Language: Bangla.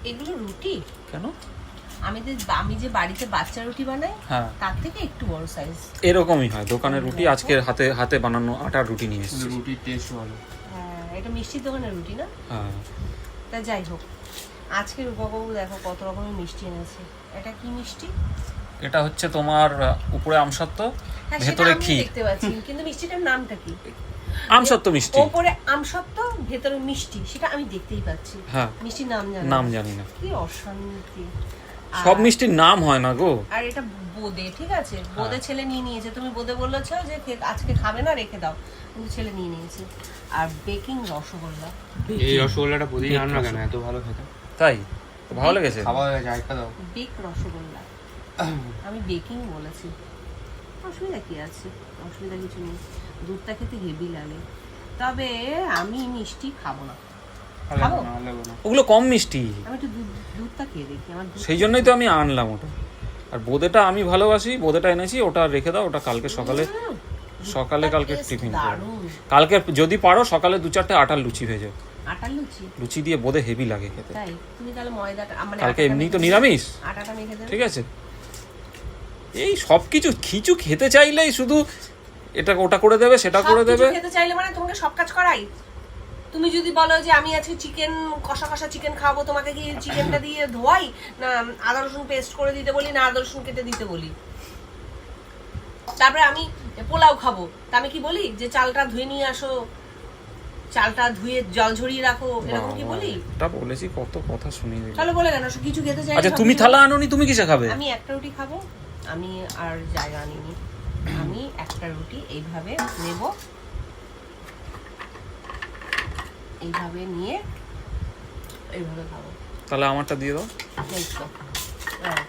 এগুলো রুটি কেন? আমি যে বাড়িতে বাচ্চা রুটি বানাই তার থেকে একটু বড় সাইজ। এরকমই হয় দোকানের রুটি। আজকে হাতে বানানো আটার রুটি নিয়ে এসেছি। রুটির টেস্ট ভালো। হ্যাঁ, এটা মিষ্টির দোকানের রুটি না? হ্যাঁ। তা যাই হোক, আজকে রূপবাবু দেখো কত রকমের মিষ্টি এনেছে। এটা কি মিষ্টি? এটা হচ্ছে তোমার উপরে আমসত্ত্ব, হ্যাঁ, ভেতরে আমি ক্ষীর। দেখতে পাচ্ছি, কিন্তু মিষ্টিটার নামটা কি? আমসত্ত্ব মিষ্টি। উপরে আমসত্ত্ব, ভেতরে মিষ্টি, সেটা আমি দেখতেই পাচ্ছি। হ্যাঁ, মিষ্টির নাম জানি না। কি অশান্তি! সব মিষ্টির নাম হয় না গো। আর এটা বোঁদে, ঠিক আছে, বোঁদে ছেলে নিয়ে নিয়েছে। তুমি বোঁদে বলেছো যে আজকে খাবে না, রেখে দাও, কিন্তু ছেলে নিয়ে নিয়েছে। আর বেকিং রসগোল্লা। এই রসগোল্লাটা প্রতিদিন আনো না কেন? এত ভালো খেতে। তাই ভালো লেগেছে। খাওয়া হয়ে যায়, একটা দাও। বেক রসগোল্লা। আমি বেকিং বলেছি, অসুবিধা কি আছে? অসুবিধা কিছু নেই, দুধটা খেতে হেভি লাগে। তবে আমি মিষ্টি খাবো না। খাবো? ওগুলো কম মিষ্টি, আমি একটু দুধটা খেয়ে দেখি। আমার সেই জন্যই তো আমি আনলাম ওটা। আর বোঁদেটা আমি ভালোবাসি, বোঁদেটা এনেছি, ওটা রেখে দাও। ওটা কালকে কালকে টিফিন করো। কালকে যদি পারো সকালে 2-4টে আটার লুচি ভেজো। আটার লুচি? লুচি দিয়ে বোঁদে হেভি লাগে খেতে। তাই তুমি তাহলে ময়দাটা, মানে কালকে এমনি তো নিরামিষ, আটাটা মেখে দেবে। ঠিক আছে? এই সব কিছু খেতে চাইলেই শুধু এটা ওটা করে দেবে, সেটা করে দেবে। খেতে চাইলে মানে তোমাকে সব কাজ করাই। তুমি যদি বলো যে আমি আজকে চিকেন কষা চিকেন খাবো, তোমাকে কি চিকেনটা দিয়ে ধোয়াই, না আদা রসুন পেস্ট করে দিতে বলি, না আদা রসুন কেটে দিতে বলি? তারপরে আমি পোলাও খাবো, তা আমি কি বলি যে চালটা ধুয়ে নিয়ে আসো, চালটা ধুয়ে জল ঝরিয়ে রাখো, এরকম কি বলি? এটা বলেছি, কত কথা শুনিয়ে দিল। তাহলে বলে কেন কিছু খেতে চাই? আচ্ছা তুমি থালা আনোনি, তুমি কিসে খাবে? আমি একটা রুটি খাবো, আমি আর জায়গা আনিনি। আমি একটা রুটি এইভাবে নেব, এইভাবে নিয়ে এইভাবে খাবো। তাহলে আমারটা দিয়ে দাও। এই তো, হ্যাঁ।